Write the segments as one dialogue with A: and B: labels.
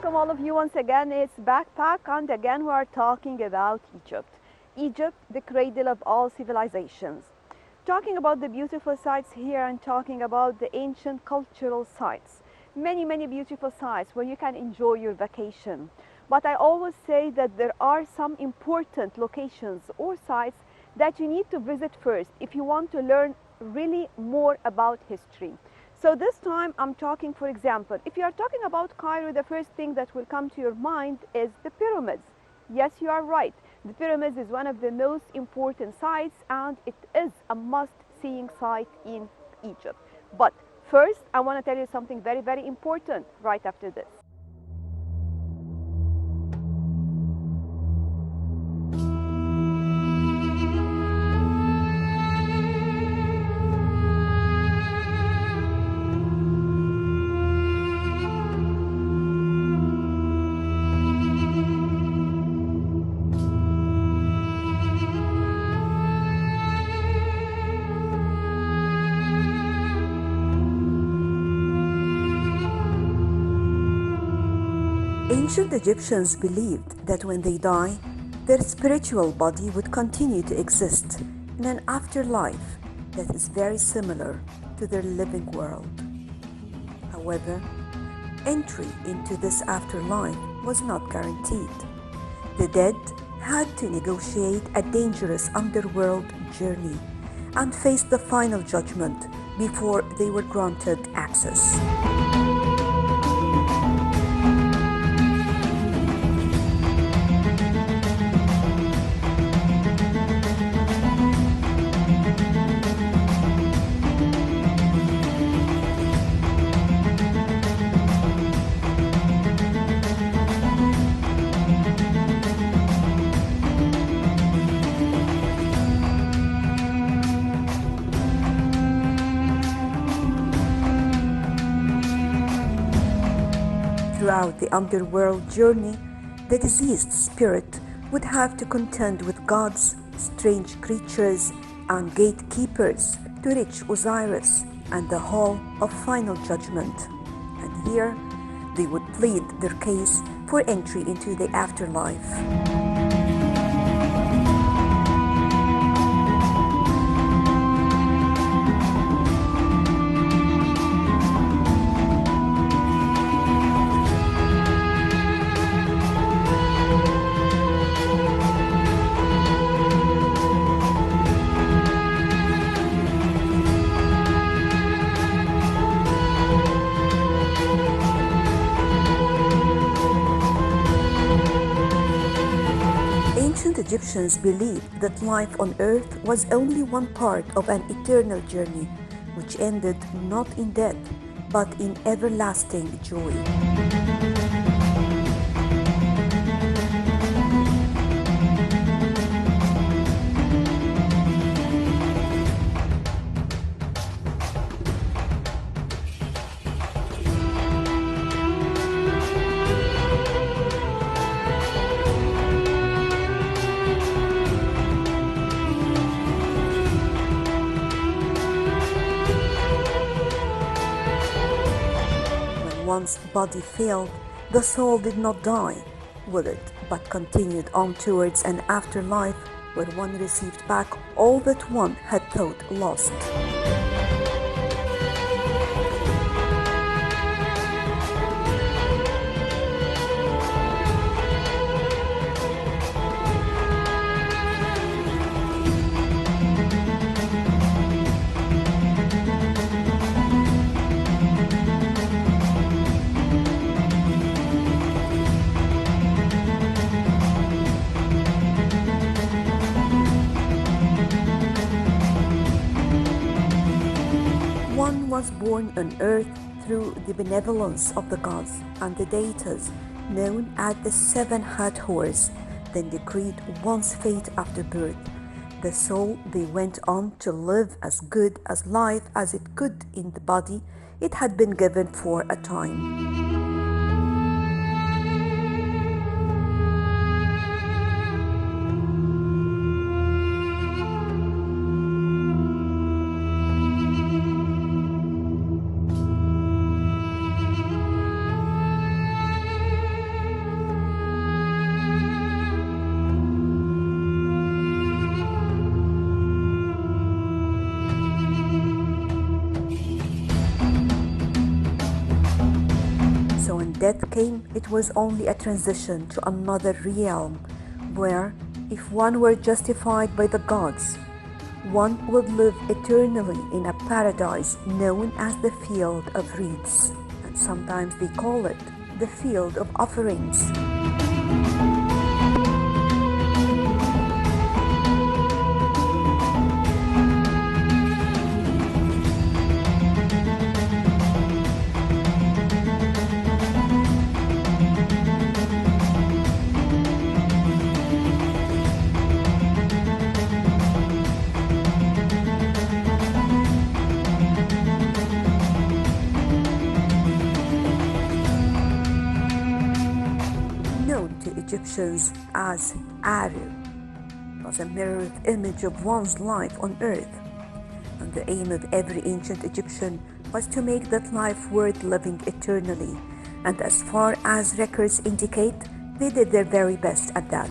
A: welcome all of you once again. It's Backpack, and again we are talking about Egypt. Egypt, the cradle of all civilizations. Talking about the beautiful sites here and talking about the ancient cultural sites. Many beautiful sites where you can enjoy your vacation. But I always say that there are some important locations or sites that you need to visit first if you want to learn really more about history. So this time I'm talking, for example, if you are talking about Cairo, the first thing that will come to your mind is the pyramids. Yes, you are right. The pyramids is one of the most important sites and it is a must-seeing site in Egypt. But first, I want to tell you something very important right after this.
B: Ancient Egyptians believed that when they die, their spiritual body would continue to exist in an afterlife that is very similar to their living world. However, entry into this afterlife was not guaranteed. The dead had to negotiate a dangerous underworld journey and face the final judgment before they were granted access. Throughout the underworld journey, the deceased spirit would have to contend with gods, strange creatures, and gatekeepers to reach Osiris and the Hall of Final Judgment. And here, they would plead their case for entry into the afterlife. Ancient Egyptians believed that life on earth was only one part of an eternal journey, which ended not in death, but in everlasting joy. Once body failed, the soul did not die with it, but continued on towards an afterlife where one received back all that one had thought lost. One was born on earth through the benevolence of the gods and the deities, known as the seven Hathors, then decreed one's fate after birth. The soul they went on to live as good as life as it could in the body it had been given for a time. death came, it was only a transition to another realm where, if one were justified by the gods, one would live eternally in a paradise known as the Field of Reeds, and sometimes they call it the Field of Offerings. Known to Egyptians as Aru, was a mirrored image of one's life on earth, and the aim of every ancient Egyptian was to make that life worth living eternally, and as far as records indicate, they did their very best at that.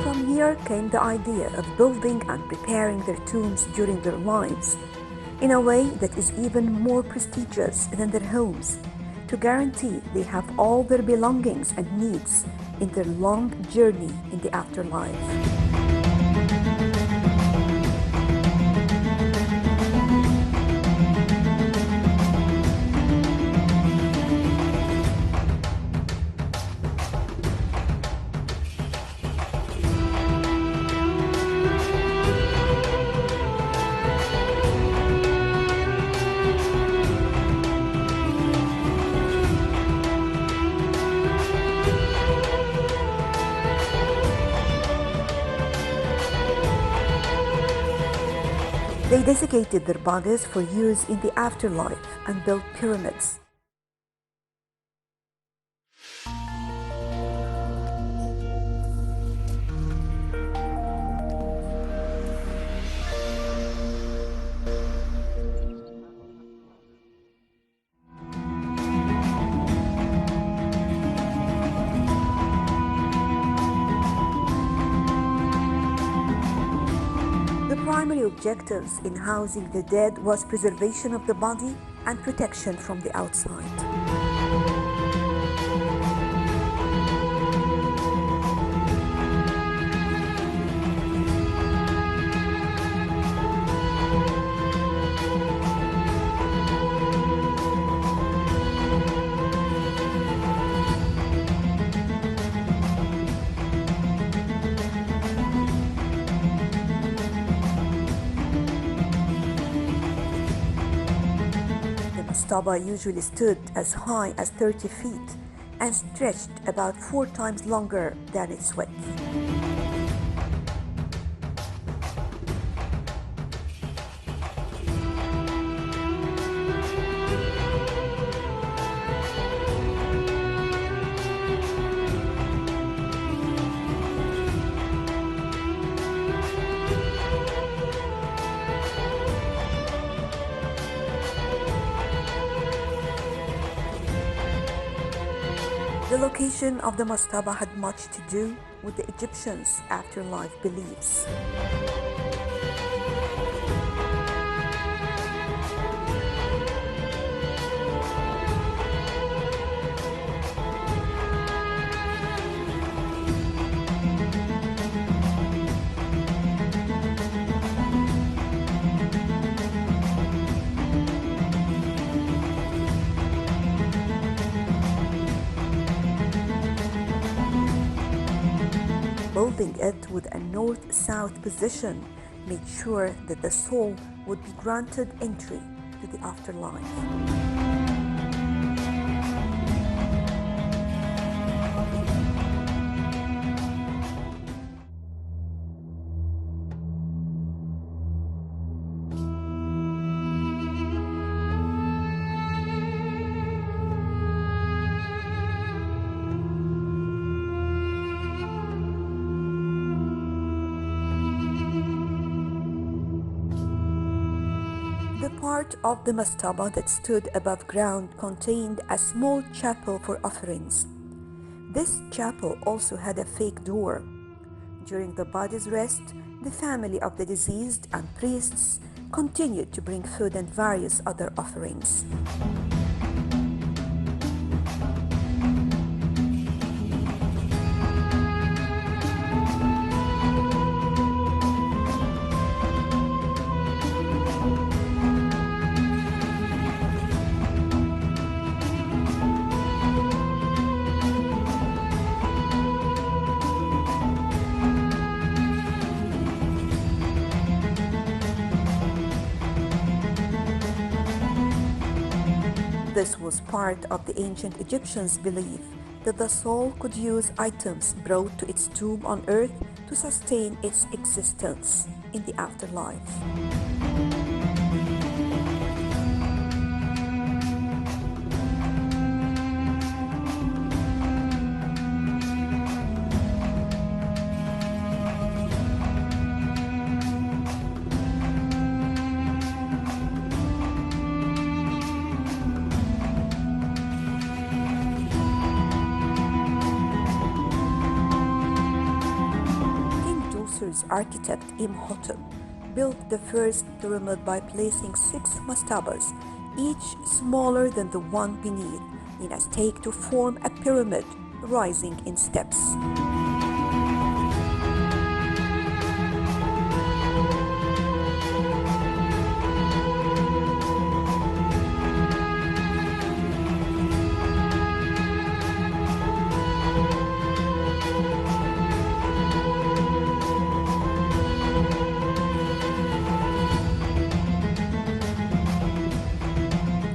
B: From here came the idea of building and preparing their tombs during their lives in a way that is even more prestigious than their homes, to guarantee they have all their belongings and needs in their long journey in the afterlife. They desiccated their bodies for use in the afterlife and built pyramids. The primary objectives in housing the dead was preservation of the body and protection from the outside. Mastaba usually stood as high as 30 feet and stretched about 4 times longer than its width. The location of the mastaba had much to do with the Egyptians' afterlife beliefs. Building it with a north-south position made sure that the soul would be granted entry to the afterlife. The part of the mastaba that stood above ground contained a small chapel for offerings. This chapel also had a fake door. During the body's rest, the family of the deceased and priests continued to bring food and various other offerings. This was part of the ancient Egyptians' belief that the soul could use items brought to its tomb on earth to sustain its existence in the afterlife. Architect Imhotep built the first pyramid by placing 6 mastabas, each smaller than the one beneath, in a stake to form a pyramid rising in steps.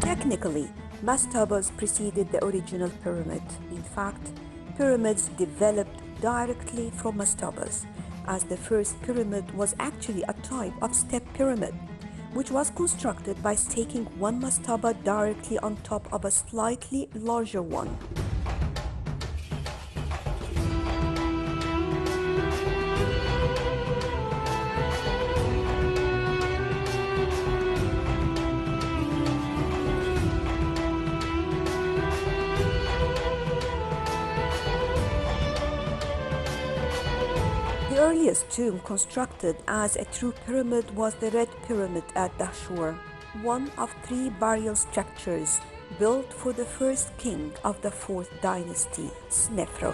B: Technically, mastabas preceded the original pyramid. In fact, pyramids developed directly from mastabas, as the first pyramid was actually a type of step pyramid, which was constructed by staking one mastaba directly on top of a slightly larger one. The earliest tomb constructed as a true pyramid was the Red Pyramid at Dahshur, one of 3 burial structures built for the first king of the 4th dynasty, Snefru.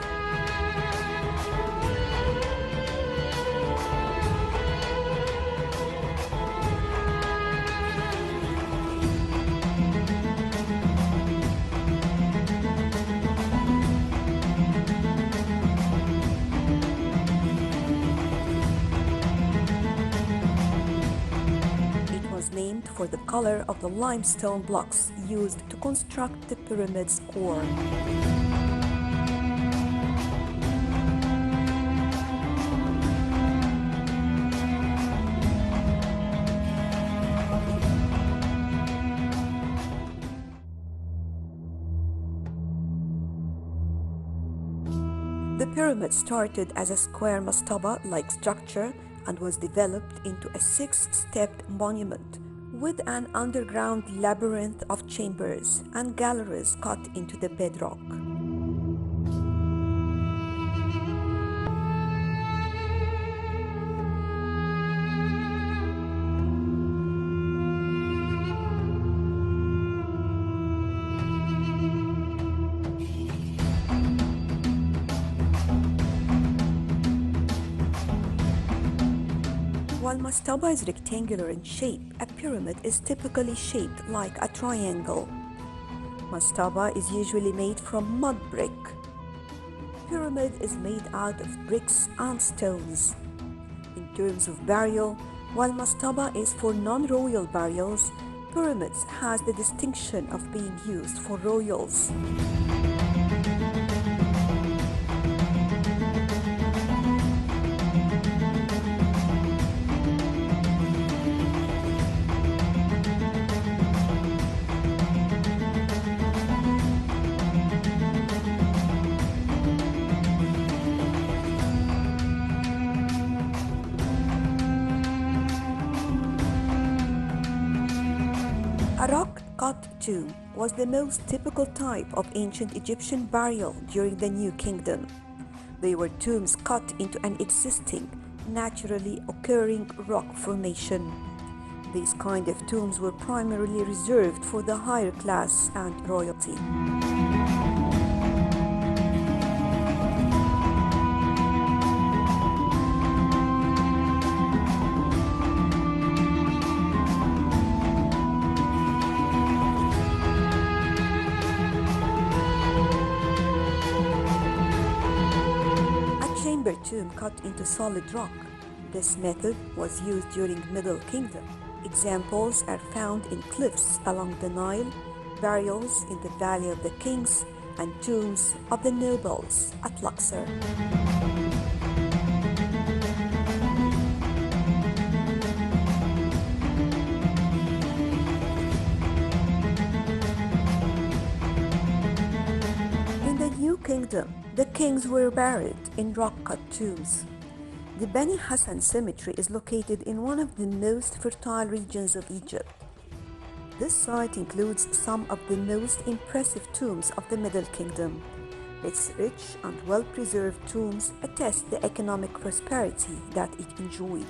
B: Named for the color of the limestone blocks used to construct the pyramid's core. The pyramid started as a square mastaba-like structure and was developed into a 6-stepped monument with an underground labyrinth of chambers and galleries cut into the bedrock. While mastaba is rectangular in shape, a pyramid is typically shaped like a triangle. Mastaba is usually made from mud brick. Pyramid is made out of bricks and stones. In terms of burial, while mastaba is for non-royal burials, pyramids has the distinction of being used for royals. A rock-cut tomb was the most typical type of ancient Egyptian burial during the New Kingdom. They were tombs cut into an existing, naturally occurring rock formation. These kind of tombs were primarily reserved for the higher class and royalty. Chamber tomb cut into solid rock. This method was used during Middle Kingdom. Examples are found in cliffs along the Nile, burials in the Valley of the Kings, and tombs of the nobles at Luxor. In the New Kingdom, the kings were buried in rock-cut tombs. The Beni Hassan cemetery is located in one of the most fertile regions of Egypt. This site includes some of the most impressive tombs of the Middle Kingdom. Its rich and well-preserved tombs attest the economic prosperity that it enjoyed.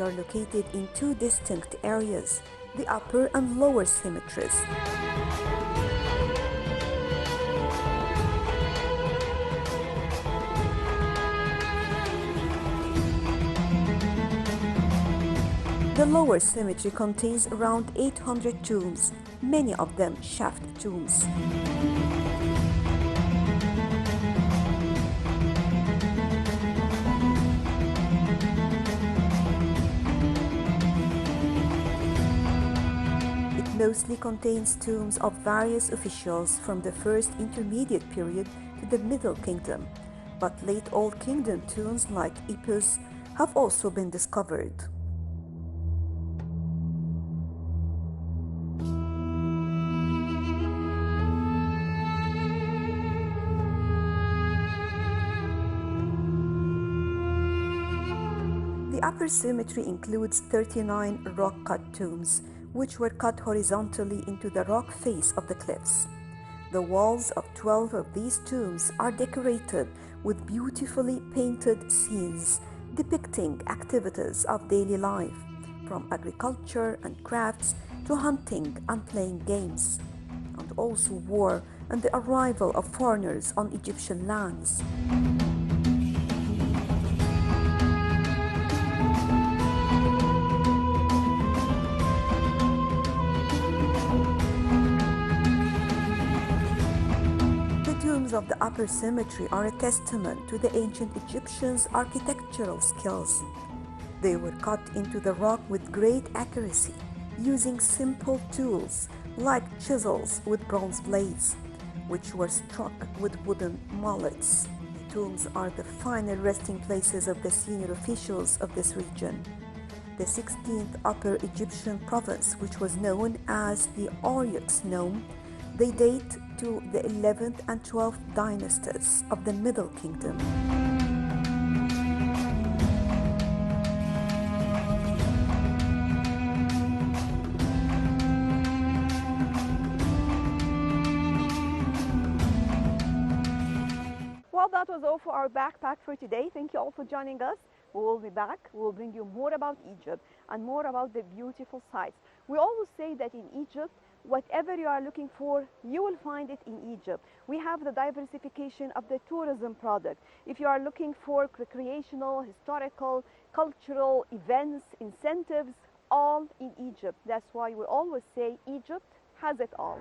B: Are located in two distinct areas, the upper and lower cemeteries. The lower cemetery contains around 800 tombs, many of them shaft tombs. Mostly contains tombs of various officials from the first intermediate period to the Middle Kingdom, but late Old Kingdom tombs like Epirus have also been discovered. The upper cemetery includes 39 rock-cut tombs, which were cut horizontally into the rock face of the cliffs. The walls of 12 of these tombs are decorated with beautifully painted scenes depicting activities of daily life, from agriculture and crafts to hunting and playing games, and also war and the arrival of foreigners on Egyptian lands. Of the upper cemetery are a testament to the ancient Egyptians' architectural skills. They were cut into the rock with great accuracy, using simple tools like chisels with bronze blades, which were struck with wooden mallets. The tombs are the final resting places of the senior officials of this region. The 16th Upper Egyptian province, which was known as the Oryx Nome, they date to the 11th and 12th dynasties of the Middle Kingdom.
A: Well, that was all for our backpack for today. Thank you all for joining us. We will be back. We will bring you more about Egypt and more about the beautiful sights. We always say that in Egypt, whatever you are looking for, you will find it in Egypt. We have the diversification of the tourism product. If you are looking for recreational, historical, cultural events, incentives, all in Egypt. That's why we always say Egypt has it all.